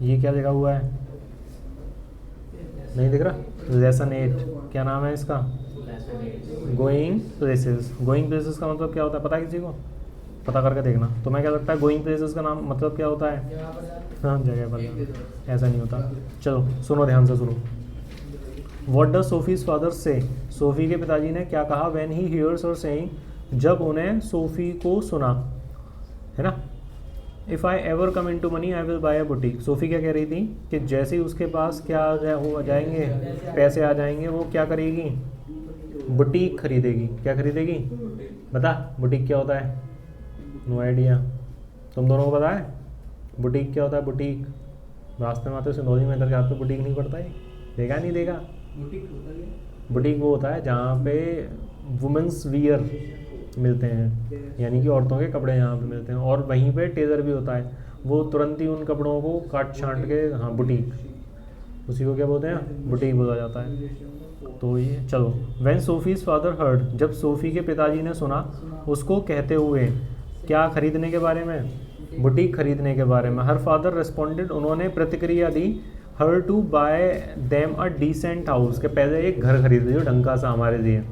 ये क्या लिखा हुआ है, नहीं दिख रहा? लेसन 8, क्या नाम है इसका? Going places. गोइंग प्लेसेस का मतलब क्या होता है, पता है किसी को? पता करके देखना। तुम्हें क्या लगता है गोइंग प्लेसेस का नाम मतलब क्या होता है? हाँ, जगह पर जाना। ऐसा नहीं होता। चलो सुनो, ध्यान से सुनो। What does Sophie's father say, Sophie के पिताजी ने क्या कहा when he hears her saying, जब उन्हें सोफ़ी को सुना, है ना? If I ever come into money I will buy a boutique. Sophie क्या कह रही थी कि जैसे ही उसके पास क्या हो जाएंगे, पैसे आ जाएंगे, वो क्या करेगी? बुटीक खरीदेगी। क्या खरीदेगी? बता, बुटीक क्या होता है? No idea. तुम दोनों को पता है बुटीक क्या होता है? बुटीक रास्ते में आते हो सिंधौली में, इधर के हाथ पे बुटीक नहीं पड़ता है? देखा नहीं देखा? बुटीक वो होता है जहाँ पे वुमेंस वियर मिलते हैं, यानी कि औरतों के कपड़े यहाँ पे मिलते हैं, और वहीं पे टेलर भी होता है, वो तुरंत ही उन कपड़ों को काट छांट के, हाँ बुटीक, उसी को क्या बोलते हैं? बुटीक बोला जाता है। तो ये चलो, व्हेन सोफीज फादर हर्ड, जब सोफ़ी के पिताजी ने सुना उसको कहते हुए क्या खरीदने के बारे में? बुटीक खरीदने के बारे में। हर फादर रिस्पॉन्डेड, उन्होंने प्रतिक्रिया दी, her to buy them a decent house, के पहले एक घर खरीद लीजिए ढंग का सा हमारे लिए,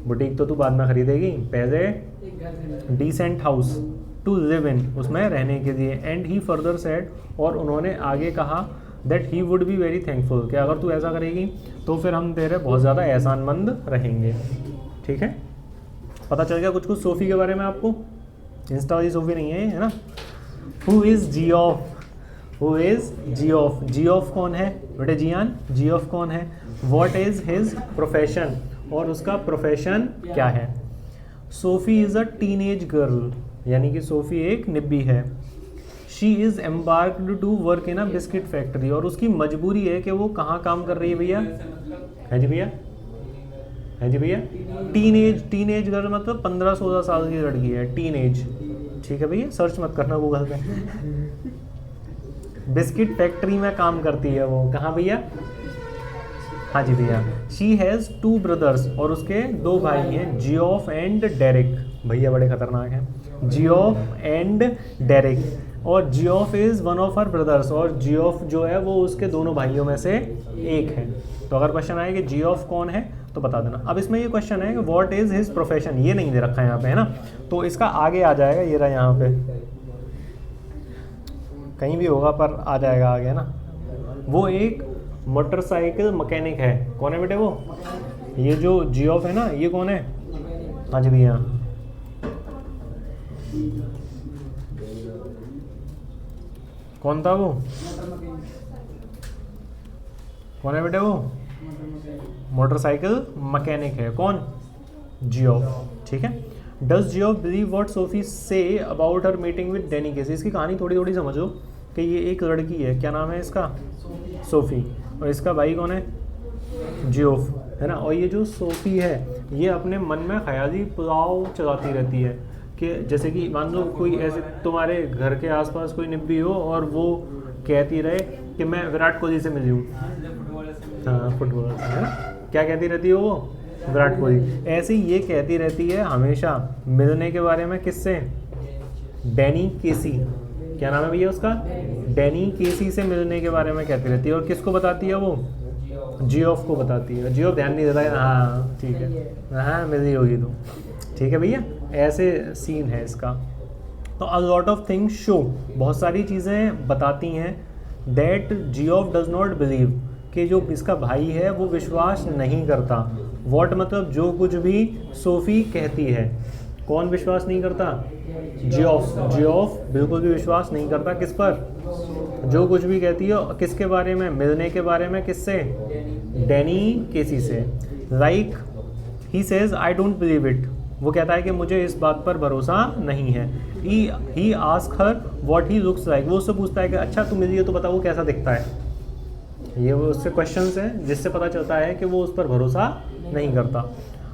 बुटीक तो तू बाद में खरीदेगी, पहले decent house to live in, उसमें रहने के लिए। एंड ही फर्दर सेड, और उन्होंने आगे कहा, that he would be very thankful, कि अगर तू ऐसा करेगी तो फिर हम तेरे बहुत ज़्यादा एहसानमंद रहेंगे। ठीक है, पता चल गया कुछ कुछ सोफ़ी के बारे में आपको? इंस्टा वाली सोफ़ी नहीं है, है ना? Who is Geoff, who is Geoff, Geoff कौन है बेटे? जियान, जियोफ कौन है? व्हाट इज़ हिज प्रोफेशन, और उसका प्रोफेशन क्या है? Sophie is a teenage girl, यानी कि सोफ़ी एक निब्बी है। She is embarked to work in a biscuit factory, और उसकी मजबूरी है कि वो कहाँ काम कर रही है भैया? है जी भैया, है जी भैया। टीनेज, टीनेज गर्ल मतलब 15-16 साल की लड़की है, टीनेज। ठीक है भैया, सर्च मत करना गूगल पे। बिस्किट फैक्ट्री में काम करती है वो, कहाँ भैया? हाँ जी भैया। शी हैज़ 2 ब्रदर्स, और उसके 2 भाई हैं, जियोफ एंड डेरिक। भैया बड़े खतरनाक हैं, जियोफ एंड डेरिक। और Geoff is one of her brothers, और जियोफ जो है वो उसके दोनों भाइयों में से एक है। तो अगर क्वेश्चन आए कि जियोफ कौन है तो बता देना। अब इसमें ये क्वेश्चन है कि व्हाट इज़ हिज प्रोफेशन, ये नहीं दे रखा है यहाँ पे, है ना? तो इसका आगे आ जाएगा, ये रहा यहाँ पे, कहीं भी होगा पर आ जाएगा आगे, है ना? वो एक मोटरसाइकिल मैकेनिक है। कौन है बेटे वो? ये जो जियोफ है ना, ये कौन है? हाँ जी भैया, कौन था वो? कौन है बेटे वो? मोटरसाइकिल मैकेनिक है। कौन? जियोफ। ठीक है। Does Geoff believe what Sophie say about her meeting with Danny Casey. इसकी कहानी थोड़ी थोड़ी समझो कि ये एक लड़की है, क्या नाम है इसका? सोफ़ी। और इसका भाई कौन है? जियोफ, है ना? और ये जो सोफ़ी है ये अपने मन में ख्याली पुलाव चलाती रहती है कि जैसे कि मान लो कोई ऐसे तुम्हारे घर के आसपास कोई निब्बी हो और वो कहती रहे कि मैं विराट कोहली से मिली हूँ, हाँ फुटबॉलर से, है ना? क्या कहती रहती है वो? विराट कोहली। ऐसे ही ये कहती रहती है हमेशा मिलने के बारे में, किससे? Danny Casey. क्या नाम है भैया उसका? डैनी केसी से मिलने के बारे में कहती रहती है। और किसको बताती है वो? जियोफ को बताती है। जियोफ ध्यान नहीं देता है, हाँ ठीक है, हाँ मिली होगी तुम। ठीक है भैया, ऐसे सीन है इसका। तो a lot of things show, बहुत सारी चीज़ें बताती हैं, that Geoff does not believe, कि जो इसका भाई है वो विश्वास नहीं करता। वॉट मतलब जो कुछ भी सोफ़ी कहती है। कौन विश्वास नहीं करता? जियोफ। जियोफ बिल्कुल भी विश्वास नहीं करता किस पर? जो कुछ भी कहती है। किसके बारे में? मिलने के बारे में। किससे? डैनी केसी से। Like he says I don't believe it, वो कहता है कि मुझे इस बात पर भरोसा नहीं है। He ask her what he looks like, वो उससे पूछता है कि अच्छा तुम मिली है तो बताओ वो कैसा दिखता है। ये वो उससे क्वेश्चंस हैं जिससे पता चलता है कि वो उस पर भरोसा नहीं करता।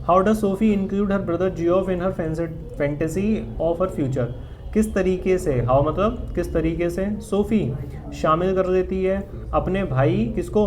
How does SoFi include her brother Geoff in her fantasy of her future, किस तरीके से, हाउ मतलब किस तरीके से सोफ़ी शामिल कर लेती है अपने भाई किसको?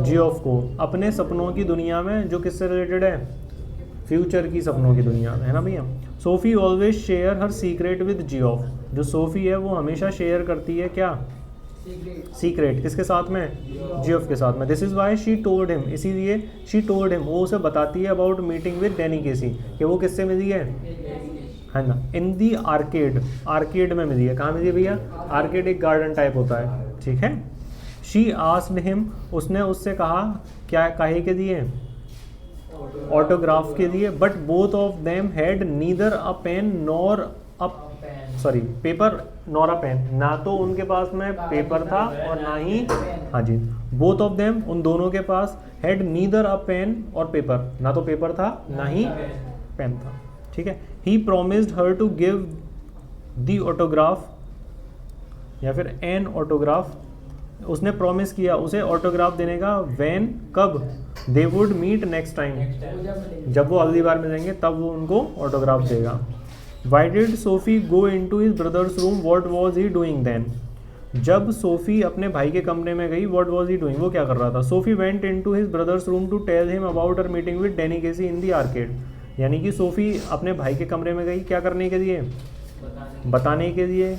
जियोफ को अपने सपनों की दुनिया में, जो किससे रिलेटेड है? फ्यूचर की सपनों की दुनिया में, है ना भैया? SoFi always share her secret with Geoff, जो सोफ़ी है वो हमेशा शेयर करती है क्या? सीक्रेट किसके साथ में, जियोफ के साथ में। This is why she told him, इसीलिए शी टोल्ड हिम, वो उसे बताती है about meeting with Danny Casey, कि वो किससे मिली है ना, इन दी आर्केड, आर्केड में मिली है। कहाँ मिली है भैया, आर्केड एक गार्डन टाइप होता है, ठीक है। शी आस्क्ड हिम, उसने उससे कहा, क्या काहे के लिए, ऑटोग्राफ के लिए। But both of them had neither a pen nor a paper nor a pen, ना तो उनके पास में पेपर था और ना ही, हाँ जी, बोथ ऑफ देम, उन दोनों के पास, हैड नीदर अ पेन और पेपर, ना तो पेपर था ना ही पेन था, ठीक है। He promised her to give the autograph, या फिर एन ऑटोग्राफ, उसने प्रॉमिस किया उसे ऑटोग्राफ देने का, व्हेन, कब, they would meet next time, जब वो अगली बार मिलेंगे तब वो उनको ऑटोग्राफ देगा। Why did Sophie go into his brother's room, what was he doing then, जब सोफी अपने भाई के कमरे में गई, वॉट वॉज ही डूइंग, वो क्या कर रहा था। Sophie went into his brother's room to tell him about her meeting with Danny Casey in the arcade, यानी कि सोफी अपने भाई के कमरे में गई, क्या करने के लिए, बताने के लिए,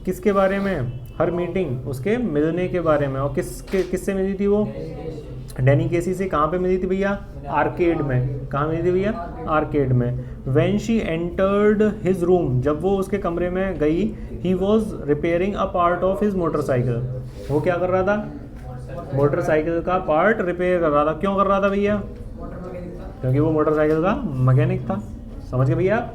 किसके बारे में, हर मीटिंग, उसके मिलने के बारे में। और किससे मिली थी वो, डैनी केसी से। कहाँ पे मिली थी भैया, आर्केड में। कहाँ मिली थी भैया, आर्केड में। When she entered his room, जब वो उसके कमरे में गई, he was repairing a part of his motorcycle, वो क्या कर रहा था, मोटरसाइकिल का पार्ट रिपेयर कर रहा था। क्यों कर रहा था भैया, क्योंकि वो मोटरसाइकिल का मैकेनिक था, समझ गए भैया।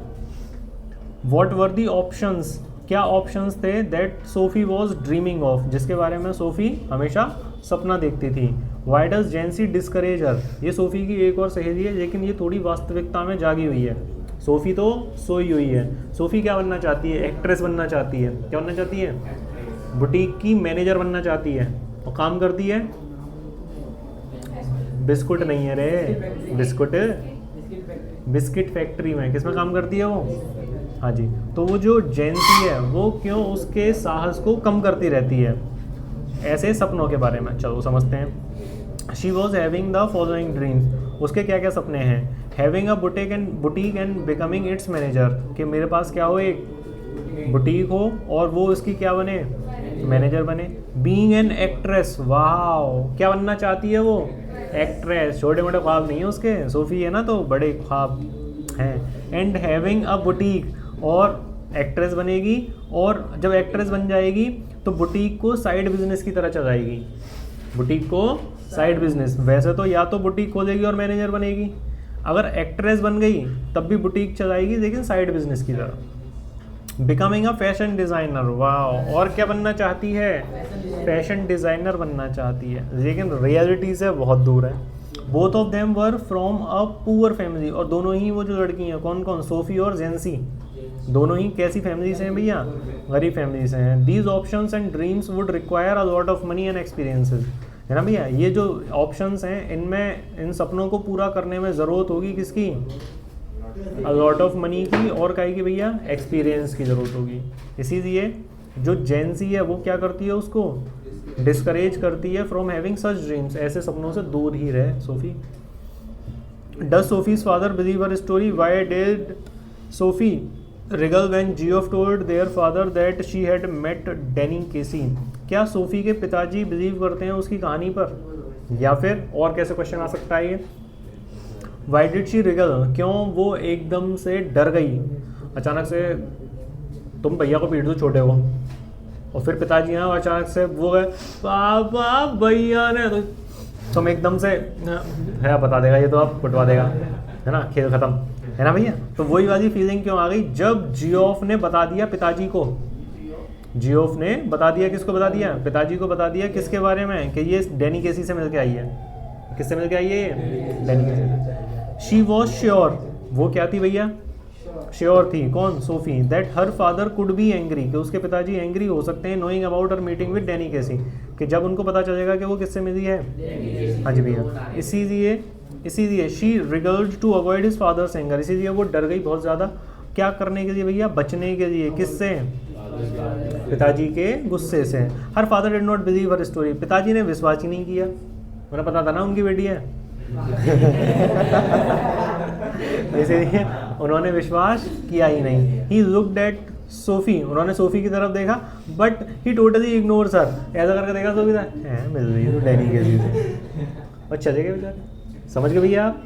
वॉट वर दी ऑप्शंस, क्या ऑप्शंस थे, that Sophie was dreaming of, जिसके बारे में सोफी हमेशा सपना देखती थी। वाई डज जेंसी डिस्करेज हर, ये सोफी की एक और सहेली है, लेकिन ये थोड़ी वास्तविकता में जागी हुई है। सोफी तो सोई हुई है, सोफी क्या बनना चाहती है, एक्ट्रेस बनना चाहती है। क्या बनना चाहती है, बुटीक की मैनेजर बनना चाहती है। और काम करती है, बिस्कुट नहीं है रे, बिस्किट फैक्ट्री में। किसमें काम करती है वो, हाँ जी। तो वो जो जेंसी है वो क्यों उसके साहस को कम करती रहती है, ऐसे सपनों के बारे में चलो समझते हैं। She was having the following dreams, उसके क्या क्या सपने हैं, having a boutique and becoming it's manager, कि मेरे पास क्या हो, एक बुटीक हो और वो उसकी क्या बने, मैनेजर बने। बीइंग एन एक्ट्रेस, वाह, क्या बनना चाहती है वो, एक्ट्रेस। छोटे मोटे ख्वाब नहीं है उसके, सोफी है ना तो बड़े ख्वाब हैं। एंड हैविंग अ बुटीक, और एक्ट्रेस बनेगी, और जब एक्ट्रेस बन जाएगी तो बुटीक को साइड बिजनेस की तरह चलाएगी, बुटीक को साइड बिजनेस। वैसे तो या तो बुटीक खोलेगी और मैनेजर बनेगी, अगर एक्ट्रेस बन गई तब भी बुटीक चलाएगी लेकिन साइड बिजनेस की तरह। बिकमिंग अ फैशन डिज़ाइनर, वाह, और क्या बनना चाहती है, फैशन डिज़ाइनर बनना चाहती है, लेकिन रियलिटी से बहुत दूर है। Both of them were from a poor family, और दोनों ही वो जो लड़की हैं, कौन कौन, सोफी और जेंसी, दोनों ही कैसी फैमिली से हैं भैया, गरीब फैमिली से हैं। These options and dreams would require a lot of money and experiences, है ना भैया। ये जो ऑप्शंस हैं इनमें, इन सपनों को पूरा करने में ज़रूरत होगी किसकी, अ लॉट ऑफ मनी की, और काहे की भैया, एक्सपीरियंस की ज़रूरत होगी। इसीलिए जो जेंसी है वो क्या करती है, उसको डिस्करेज करती है फ्रॉम हैविंग सच ड्रीम्स, ऐसे सपनों से दूर ही रहे Sophie. Does Sophie's father believe her story, why did Sophie wriggle when Geoff told their father that she had met Danny Casey, क्या सोफी के पिताजी बिलीव करते हैं उसकी कहानी पर, या फिर और कैसे क्वेश्चन आ सकता है ये, वाई डिड शी रिगल, क्यों वो एकदम से डर गई, अचानक से तुम भैया को पीट दो छोटे को, और फिर पिताजी यहाँ अचानक से वो गए, पापा भैया ने, तो तुम एकदम से है बता देगा ये तो आप कुटवा देगा, है ना, खेल खत्म, है ना भैया। तो वही वाली फीलिंग क्यों आ गई, जब जियोफ ने बता दिया पिताजी को, जियोफ ने बता दिया, किसको बता दिया, पिताजी को बता दिया, किसके बारे में, कि ये डैनी केसी से मिल के आई है। किससे मिल के आई है ये, Danny Casey. She was sure, वो क्या थी भैया, श्योर थी, कौन, Sophie, that her father could be angry, कि उसके पिताजी एंग्री हो सकते हैं, knowing about her meeting with Danny Casey, कि जब उनको पता चलेगा कि वो किससे मिली है, हाँ जी भैया। इसीलिए she wriggled to avoid his father's anger, इसीलिए वो डर गई बहुत ज़्यादा, क्या करने के लिए भैया, बचने के लिए, किससे, पिताजी के गुस्से से। Her father did not believe her story, पिताजी ने विश्वास ही नहीं किया, उन्हें पता था ना उनकी बेटी है इसीलिए उन्होंने विश्वास किया ही नहीं। ही लुक्ड एट सोफ़ी, उन्होंने सोफ़ी की तरफ देखा, but he totally ignore sir, ऐसा करके देखा सोफ़ी था, है मिल रही है तो डैनी केसी से, और चले गए बेचारे। समझ गए भैया आप?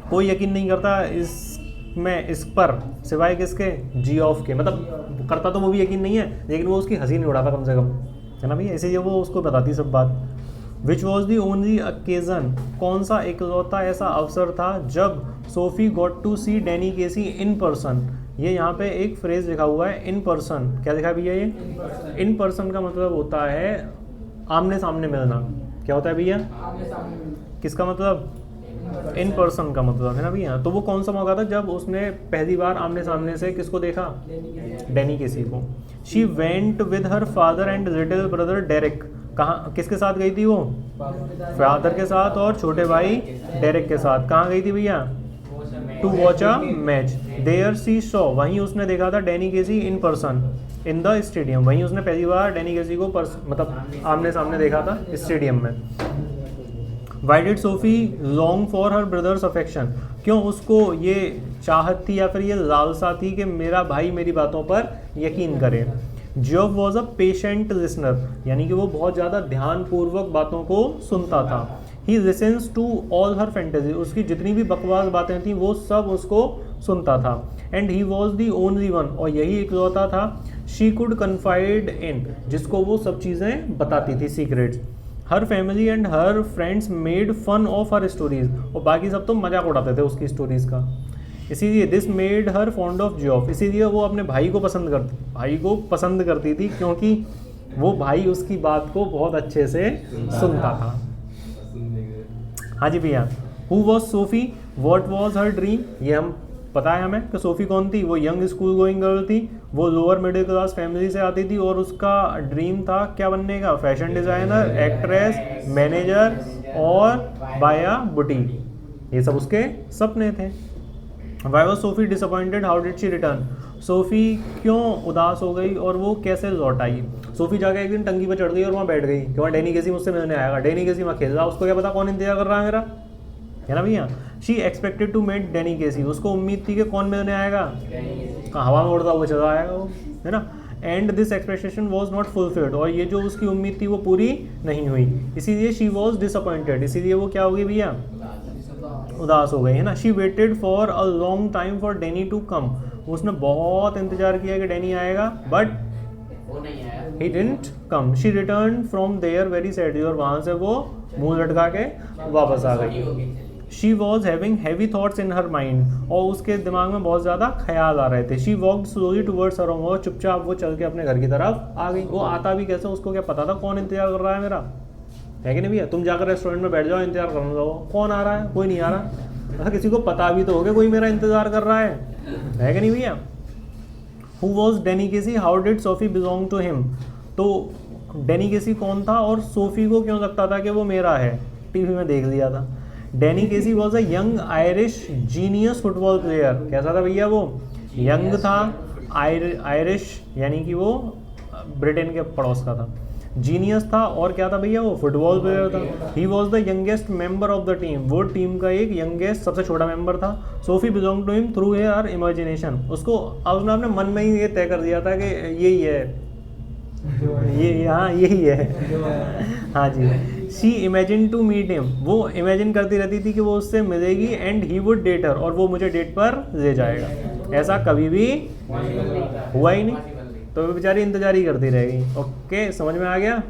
कोई यकीन नहीं करता इसमें, इस पर, सिवाय किसके, जी ऑफ के, मतलब करता तो वो भी यकीन नहीं है, लेकिन वो उसकी हंसी नहीं उड़ाता कम से कम, है ना भैया, इसीलिए वो उसको बताती सब बात। Which was the only occasion, कौन सा इकलौता ऐसा अवसर था जब Sophie got to see Danny Casey in person. ये यहाँ पे एक फ्रेज लिखा हुआ है इन पर्सन, क्या लिखा है भैया ये? इन पर्सन का मतलब होता है आमने सामने मिलना। क्या होता है भैया? किसका मतलब? इन पर्सन का मतलब, है ना भैया। तो वो कौन सा मौका था जब उसने पहली बार आमने सामने से किसको देखा? डैनी केसी को। She went with her father and little brother Derrick, कहाँ, किसके साथ गई थी वो? फादर के साथ और छोटे भाई डेरिक के साथ। कहाँ गई थी भैया? To watch a match. There she saw, वहीं उसने देखा था Danny Casey in person in the stadium, वहीं उसने पहली बार डैनी केसी को मतलब आमने सामने देखा था स्टेडियम में। Why did SoFi long for her brothers affection, क्यों उसको ये चाहत थी या फिर ये लालसा थी कि मेरा भाई मेरी बातों पर यकीन करे। Job was a patient listener, यानी कि वो बहुत ज़्यादा ध्यानपूर्वक बातों को सुनता था। He listens to all her fantasy, उसकी जितनी भी बकवास बातें थी वो सब उसको सुनता था। And he was the only one, और यही इकलौता था, शी कुड कन्फाइड इन, जिसको वो सब चीज़ें बताती थी, secrets. Her family and her friends made fun of her stories, और बाकी सब तो मजाक उड़ाते थे उसकी स्टोरीज़ का। इसीलिए this made her fond of जॉफ, इसीलिए वो अपने भाई को पसंद करती थी, क्योंकि वो भाई उसकी बात को बहुत अच्छे से सुनता था। हाँ जी भैया। Who was SoFi, what was her dream, ये हम पता है हमें कि सोफ़ी कौन थी? वो यंग स्कूल गोइंग गर्ल थी, वो लोअर मिडिल क्लास फैमिली से आती थी, और उसका ड्रीम था क्या बनने का? फैशन डिज़ाइनर, एक्ट्रेस, मैनेजर और बाय अ बुटीक, ये सब उसके सपने थे। Why was SoFi disappointed, how did she return, SoFi क्यों उदास हो गई और वो कैसे लौट आई? सोफ़ी जाकर एक दिन टंकी पर चढ़ गई और वहाँ बैठ गई कि वहाँ डैनी केसी मुझसे मिलने आएगा। डैनी केसी वहाँ खेल रहा, उसको क्या पता कौन इंतजार कर रहा है मेरा, है ना भैया। She expected to met Danny Casey, उसको उम्मीद थी कि कौन मिलने आएगा? कहाँ हवा में उड़ता हुआ चला आएगा वो, है ना। And this expectation was not fulfilled, और ये जो उसकी उम्मीद थी वो पूरी नहीं हुई, इसीलिए शी वॉज डिसअपॉइंटेड, इसीलिए वो क्या होगी भैया? उदास हो गई, है ना। She waited for a long time for Danny to come, उसने बहुत इंतजार किया कि डैनी आएगा, but he didn't come. She returned from there very sadly, और वहाँ से वो मुंह लटका के वापस आ गई। She was having heavy thoughts in her mind, और उसके दिमाग में बहुत ज़्यादा ख्याल आ रहे थे। She walked slowly towards her home, और चुपचाप वो चल के अपने घर की तरफ आ गई। वो आता भी कैसे, उसको क्या पता था कौन इंतजार कर रहा है मेरा, है कि नहीं भैया। तुम जाकर रेस्टोरेंट में बैठ जाओ, इंतजार करने लगो, कौन आ रहा है? कोई नहीं आ रहा। किसी को पता भी तो होगा कोई मेरा इंतजार कर रहा है कि नहीं भैया। Who was Danny Casey, how did Sophie belong to him, तो डैनी केसी कौन था और सोफ़ी को क्यों लगता था कि वो मेरा है? टीवी में देख लिया था। Danny Casey was a young Irish genius football player, कैसा था भैया वो? यंग था, आयरिश यानी कि वो ब्रिटेन के पड़ोस का था, जीनियस था, और क्या था भैया? वो फुटबॉल प्लेयर था। He was the youngest member of the team, वो टीम का एक यंगेस्ट सबसे छोटा मेंबर था। Sophie belong to him through her imagination, उसको उसने अपने मन में ही ये तय कर दिया था कि यही है, ये हाँ यही है। हाँ जी। She imagine to meet him, वो इमेजिन करती रहती थी कि वो उससे मिलेगी, and he would date her, और वो मुझे डेट पर ले जाएगा। ऐसा कभी भी हुआ ही नहीं, तो वो बेचारी इंतजार ही करती रहेगी। ओके, समझ में आ गया?